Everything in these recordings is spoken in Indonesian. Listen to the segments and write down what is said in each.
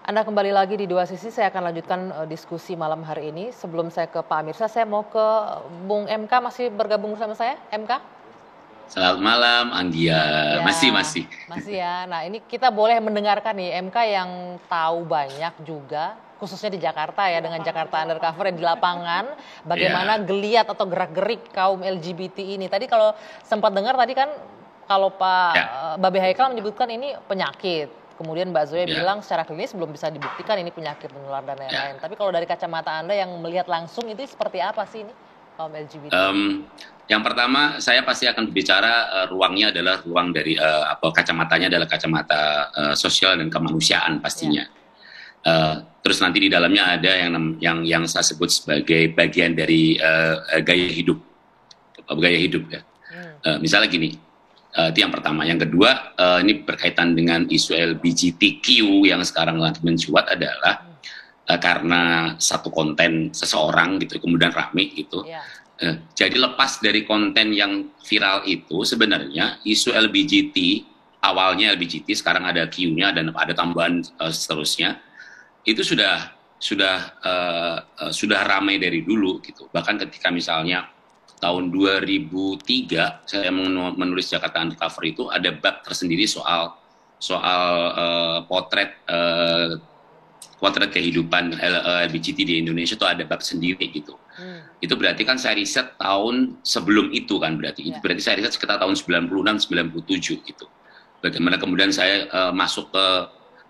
Anda kembali lagi di Dua Sisi, saya akan lanjutkan diskusi malam hari ini. Sebelum saya ke Pak Amirsyah, saya mau ke Bung MK, masih bergabung bersama saya, MK? Selamat malam, Anggia. Ya, Masih. masih ya. Nah, ini kita boleh mendengarkan nih MK yang tahu banyak juga, khususnya di Jakarta ya, dengan Jakarta Undercover yang di lapangan, bagaimana Ya, geliat atau gerak-gerik kaum LGBT ini. Tadi kalau sempat dengar tadi kan, kalau Pak ya, Babe Haikal menyebutkan ini penyakit. Kemudian Mbak Zoya ya, bilang secara klinis belum bisa dibuktikan ini penyakit menular dan lain-lain. ya. Tapi kalau dari kacamata Anda yang melihat langsung itu seperti apa sih ini kaum LGBT ini? Yang pertama, saya pasti akan berbicara ruangnya adalah ruang dari apa kacamatanya adalah kacamata sosial dan kemanusiaan Ya, pastinya. Terus nanti di dalamnya ada yang saya sebut sebagai bagian dari gaya hidup ya. hmm, Misalnya gini, itu yang pertama. Yang kedua, ini berkaitan dengan isu LGBTQ yang sekarang lagi mencuat adalah karena satu konten seseorang gitu kemudian rame gitu. ya, Jadi lepas dari konten yang viral itu sebenarnya isu LGBT awalnya LGBT sekarang ada Q-nya dan ada tambahan seterusnya itu sudah ramai dari dulu gitu. Bahkan ketika misalnya tahun 2003 saya menulis Jakarta Undercover itu ada bab tersendiri soal soal potret kehidupan LGBT di Indonesia itu ada bab sendiri gitu. hmm, Itu berarti kan saya riset tahun sebelum itu kan berarti. Itu ya, berarti saya riset sekitar tahun 96 97 gitu. Bagaimana kemudian saya masuk ke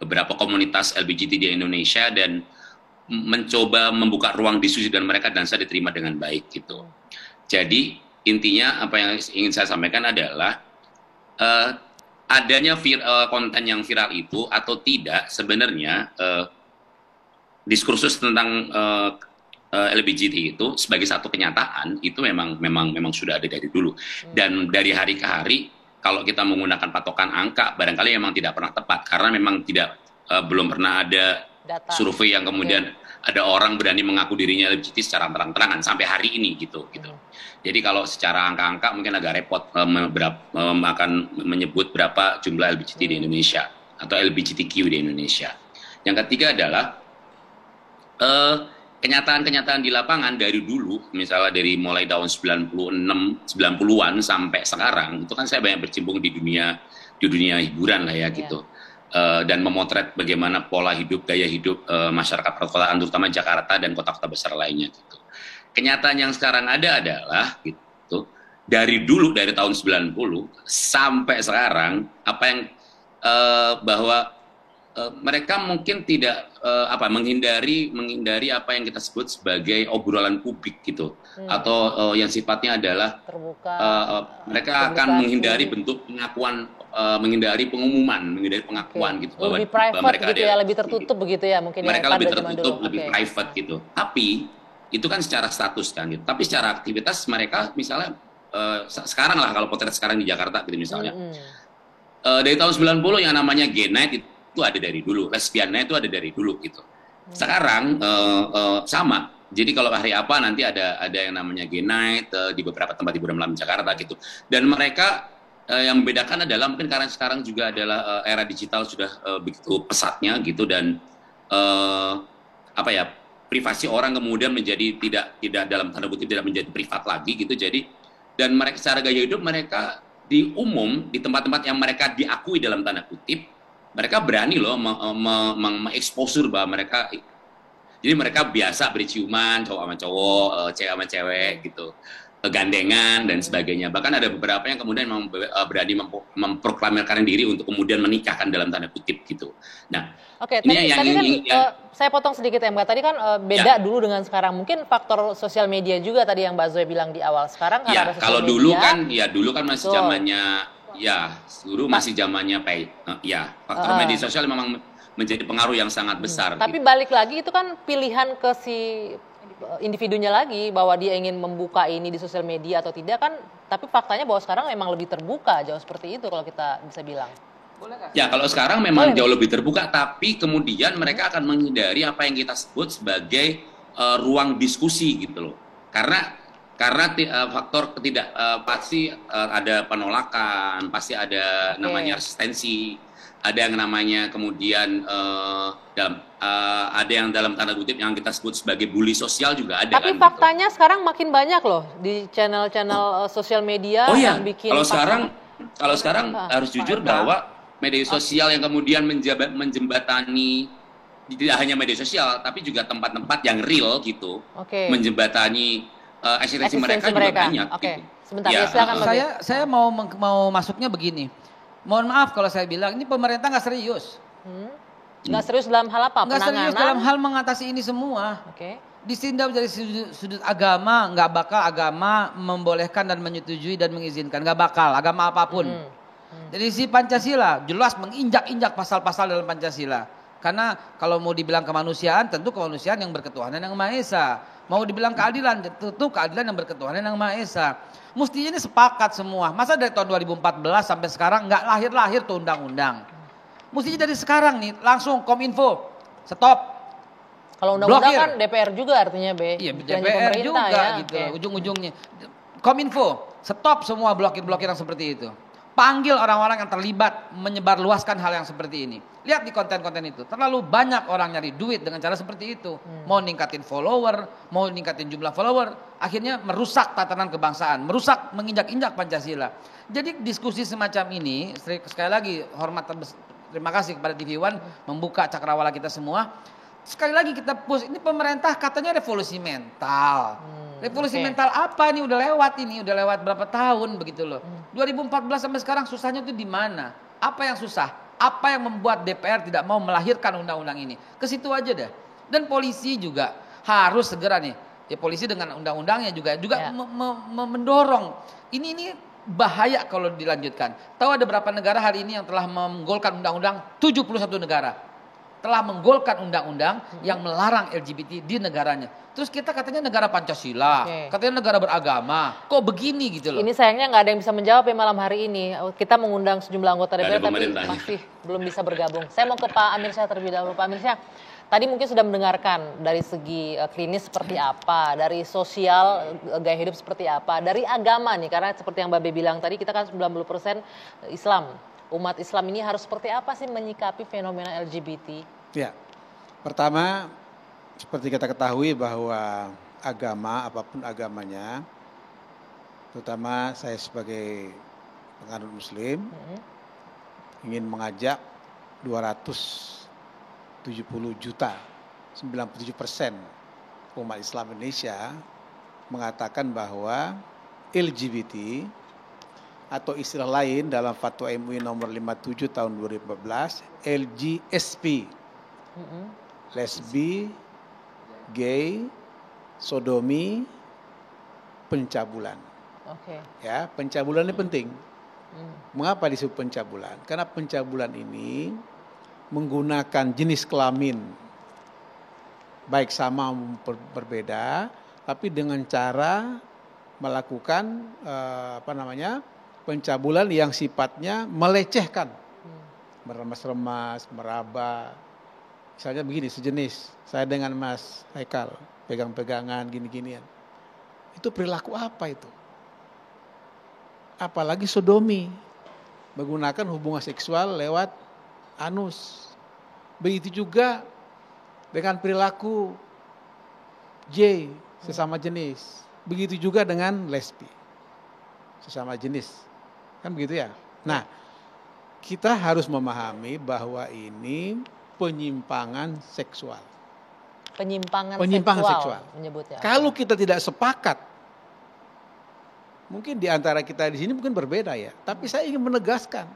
beberapa komunitas LGBT di Indonesia dan mencoba membuka ruang diskusi dengan mereka dan saya diterima dengan baik gitu. hmm, Jadi intinya apa yang ingin saya sampaikan adalah uh, adanya konten yang viral itu atau tidak sebenarnya diskursus tentang LGBT itu sebagai satu kenyataan itu memang sudah ada dari dulu hmm, dan dari hari ke hari kalau kita menggunakan patokan angka barangkali memang tidak pernah tepat karena memang tidak belum pernah ada data, survei yang oke, kemudian ada orang berani mengaku dirinya LGBT secara terang-terangan sampai hari ini gitu. hmm, Jadi kalau secara angka-angka mungkin agak repot akan menyebut berapa jumlah LGBT di hmm, Indonesia atau LGBTQ di Indonesia. Yang ketiga adalah eh, kenyataan-kenyataan di lapangan dari dulu, misalnya dari mulai tahun 96, 90-an sampai sekarang, itu kan saya banyak bercimpung di dunia hiburan lah ya ya, gitu. Dan memotret bagaimana pola hidup, gaya hidup masyarakat perkotaan, terutama Jakarta dan kota-kota besar lainnya gitu. Kenyataan yang sekarang ada adalah gitu, dari dulu dari tahun 90 sampai sekarang apa yang bahwa mereka mungkin tidak menghindari apa yang kita sebut sebagai obrolan publik gitu hmm, atau yang sifatnya adalah terbuka, mereka akan publikasi, menghindari bentuk pengakuan menghindari pengumuman menghindari oke, pengakuan gitu lebih bahwa private mereka gitu ada ya, lebih tertutup begitu ya, mungkin ya mereka lebih pada zaman dulu, tertutup lebih oke, private nah, gitu tapi itu kan secara status kan gitu tapi secara aktivitas mereka misalnya sekarang lah kalau potret sekarang di Jakarta gitu hmm, misalnya hmm, dari tahun 90 yang namanya gay night itu ada dari dulu, lesbian night itu ada dari dulu gitu. hmm, Sekarang sama. Jadi kalau hari apa nanti ada yang namanya gay night di beberapa tempat hiburan malam di Jakarta gitu. Dan mereka yang membedakan adalah mungkin karena sekarang juga adalah era digital sudah begitu pesatnya gitu dan apa ya privasi orang kemudian menjadi tidak dalam tanda kutip tidak menjadi privat lagi gitu. Jadi dan mereka secara gaya hidup mereka di umum di tempat-tempat yang mereka diakui dalam tanda kutip mereka berani loh mengeksposur bahwa mereka jadi mereka biasa berciuman cowok sama cowok cewek sama cewek hmm, gitu gandengan dan hmm. sebagainya bahkan ada beberapa yang kemudian berani memproklamirkan diri untuk kemudian menikahkan dalam tanda kutip gitu nah Oke, ini tadi yang tadi kan ya, saya potong sedikit ya Mbak. Tadi kan beda ya dulu dengan sekarang. Mungkin faktor sosial media juga tadi yang Mbak Zoe bilang di awal. Sekarang karena ada ya sosial kalau dulu media, kan ya dulu kan masih betul. zamannya ya dulu Ta- masih zamannya pay ya faktor eh, media sosial memang menjadi pengaruh yang sangat besar tapi gitu. balik lagi itu kan pilihan ke si individunya lagi bahwa dia ingin membuka ini di sosial media atau tidak kan. Tapi faktanya bahwa sekarang memang lebih terbuka jauh seperti itu kalau kita bisa bilang. Ya, kalau sekarang Boleh memang nih. jauh lebih terbuka, tapi kemudian mereka akan menghindari apa yang kita sebut sebagai ruang diskusi gitu loh. Karena Karena faktor pasti ada penolakan, pasti ada namanya resistensi, ada yang namanya kemudian ada yang dalam tanda kutip yang kita sebut sebagai bully sosial juga ada. Tapi kan, faktanya gitu. Sekarang makin banyak loh di channel-channel sosial media yang bikin. Kalau sekarang harus jujur bahwa media sosial yang kemudian menjembatani tidak hanya media sosial tapi juga tempat-tempat yang real gitu, menjembatani eksistensi mereka juga banyak. Gitu. Sebentar ya, silakan. Saya mau masuknya begini. Mohon maaf kalau saya bilang ini pemerintah nggak serius. Nggak serius dalam hal apa? Nggak serius dalam hal mengatasi ini semua. Ditindak dari sudut agama, nggak bakal agama membolehkan dan menyetujui dan mengizinkan, nggak bakal agama apapun. Dari si Pancasila jelas menginjak-injak pasal-pasal dalam Pancasila. Karena kalau mau dibilang kemanusiaan, tentu kemanusiaan yang berketuhanan yang Maha Esa. Mau dibilang keadilan, tentu keadilan yang berketuhanan yang Maha Esa. Mestinya ini sepakat semua. Masa dari tahun 2014 sampai sekarang nggak lahir-lahir tuh undang-undang. Mestinya dari sekarang nih langsung Kominfo stop. Kalau undang-undang kan DPR juga artinya Iya, DPR juga ya, gitu. Ujung-ujungnya Kominfo stop semua blokir-blokir yang seperti itu. Panggil orang-orang yang terlibat menyebarluaskan hal yang seperti ini. Lihat di konten-konten itu. Terlalu banyak orang nyari duit dengan cara seperti itu. Mau ningkatin follower, mau ningkatin jumlah follower. Akhirnya merusak tatanan kebangsaan. Merusak, menginjak-injak Pancasila. Jadi diskusi semacam ini, sekali lagi terima kasih kepada TV One membuka cakrawala kita semua. Sekali lagi kita push, ini pemerintah katanya revolusi mental. Revolusi mental apa nih? Udah lewat berapa tahun begitu loh. 2014 sampai sekarang susahnya itu di mana? Apa yang susah? Apa yang membuat DPR tidak mau melahirkan undang-undang ini? Ke situ aja deh. Dan polisi juga harus segera nih. Ya polisi dengan undang-undangnya juga mendorong. Ini bahaya kalau dilanjutkan. Tahu ada berapa negara hari ini yang telah menggolkan undang-undang? 71 negara. Telah menggolkan undang-undang yang melarang LGBT di negaranya. Terus kita katanya negara Pancasila, katanya negara beragama. Kok begini gitu loh. Ini sayangnya nggak ada yang bisa menjawab ya malam hari ini. Kita mengundang sejumlah anggota DPR tapi masih belum bisa bergabung. Saya mau ke Pak Amir Syah terlebih dahulu. Pak Amir Syah, tadi mungkin sudah mendengarkan dari segi klinis seperti apa, dari sosial gaya hidup seperti apa, dari agama nih. Karena seperti yang Mbak Be bilang tadi, kita kan 90% Islam. Umat Islam ini harus seperti apa sih menyikapi fenomena LGBT? Ya, pertama seperti kita ketahui bahwa agama, apapun agamanya, terutama saya sebagai penganut Muslim, ingin mengajak 270 juta, 97% umat Islam Indonesia mengatakan bahwa LGBT atau istilah lain dalam Fatwa MUI nomor 57 tahun 2014, LGSP, lesbi, gay, sodomi, pencabulan. Ya, pencabulan ini penting. Mengapa disebut pencabulan? Karena pencabulan ini menggunakan jenis kelamin baik sama maupun berbeda, tapi dengan cara melakukan pencabulan yang sifatnya melecehkan, meremas-remas, meraba. Misalnya begini, sejenis, saya dengan Mas Haikal, pegang-pegangan, gini-ginian. Itu perilaku apa itu? Apalagi sodomi, menggunakan hubungan seksual lewat anus. Begitu juga dengan perilaku J, sesama jenis. Begitu juga dengan lesbi, sesama jenis. Kan begitu ya? Nah, kita harus memahami bahwa ini penyimpangan seksual. Penyimpangan seksual menyebutnya. Kalau kita tidak sepakat, mungkin di antara kita di sini mungkin berbeda ya. Tapi saya ingin menegaskan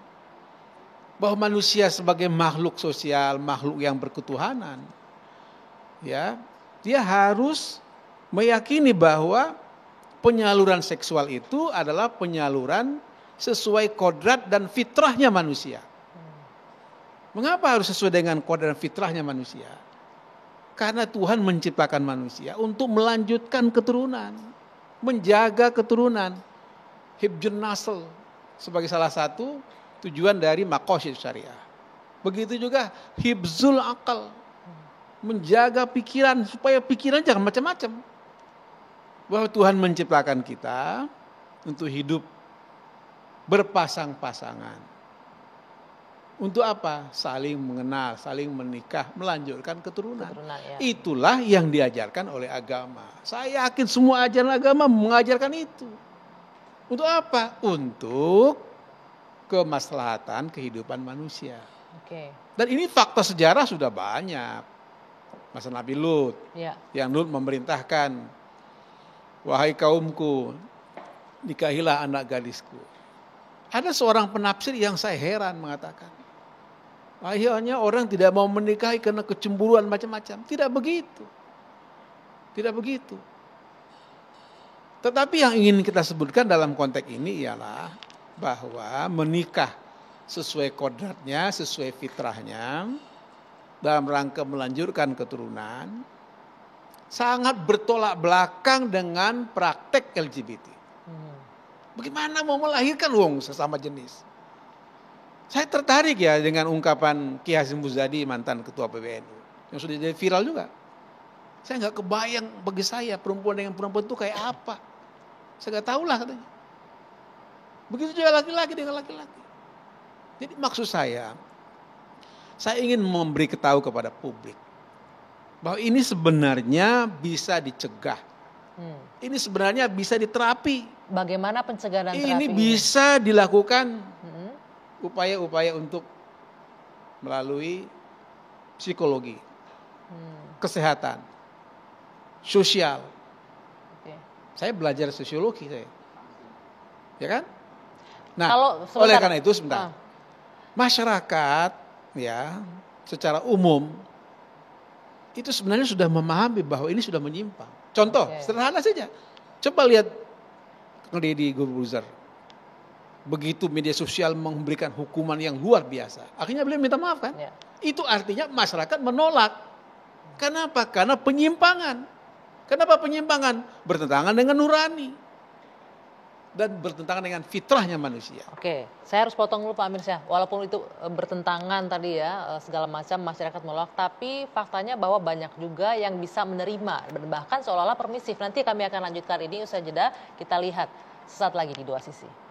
bahwa manusia sebagai makhluk sosial, makhluk yang berketuhanan, ya, dia harus meyakini bahwa penyaluran seksual itu adalah penyaluran sesuai kodrat dan fitrahnya manusia. Mengapa harus sesuai dengan kodrat dan fitrahnya manusia? Karena Tuhan menciptakan manusia untuk melanjutkan keturunan, menjaga keturunan, hibjun nasl sebagai salah satu tujuan dari maqasid syariah. Begitu juga hibzul akal, menjaga pikiran supaya pikiran jangan macam-macam. bahwa Tuhan menciptakan kita untuk hidup berpasang-pasangan. Untuk apa? Saling mengenal, saling menikah, melanjutkan keturunan. Ya. Itulah yang diajarkan oleh agama. Saya yakin semua ajaran agama mengajarkan itu. Untuk apa? Untuk kemaslahatan kehidupan manusia. Oke. Dan ini fakta sejarah sudah banyak. Masa Nabi Lut, yang Lut memerintahkan, wahai kaumku, nikahilah anak gadisku. Ada seorang penafsir yang saya heran mengatakan, akhirnya orang tidak mau menikahi karena kecemburuan macam-macam. Tidak begitu. Tidak begitu. Tetapi yang ingin kita sebutkan dalam konteks ini ialah bahwa menikah sesuai kodratnya, sesuai fitrahnya, dalam rangka melanjutkan keturunan, sangat bertolak belakang dengan praktek LGBT. Bagaimana mau melahirkan sesama jenis? Saya tertarik ya dengan ungkapan Ki Hasyim Muzadi, mantan ketua PBNU, yang sudah jadi viral juga. Saya nggak kebayang bagi saya perempuan dengan perempuan itu kayak apa. Saya nggak tahu lah katanya. Begitu juga laki-laki dengan laki-laki. Jadi maksud saya ingin memberi ketahu kepada publik bahwa ini sebenarnya bisa dicegah. Ini sebenarnya bisa diterapi. Bagaimana pencegahan terapi ini bisa dilakukan upaya-upaya untuk melalui psikologi, kesehatan, sosial. Saya belajar sosiologi saya. Ya kan? Nah, oleh karena itu sebentar. Masyarakat ya secara umum itu sebenarnya sudah memahami bahwa ini sudah menyimpang. Contoh sederhana saja. Coba lihat Deddy Corbuzier. Begitu media sosial memberikan hukuman yang luar biasa, akhirnya beliau minta maaf kan? Itu artinya masyarakat menolak. Kenapa? Karena penyimpangan. Kenapa penyimpangan? Bertentangan dengan nurani dan bertentangan dengan fitrahnya manusia. Oke, saya harus potong dulu Pak Amirsyah. Walaupun itu bertentangan tadi ya, segala macam masyarakat menolak, tapi faktanya bahwa banyak juga yang bisa menerima dan bahkan seolah-olah permisif. Nanti kami akan lanjutkan ini usai jeda. Kita lihat sesaat lagi di Dua Sisi.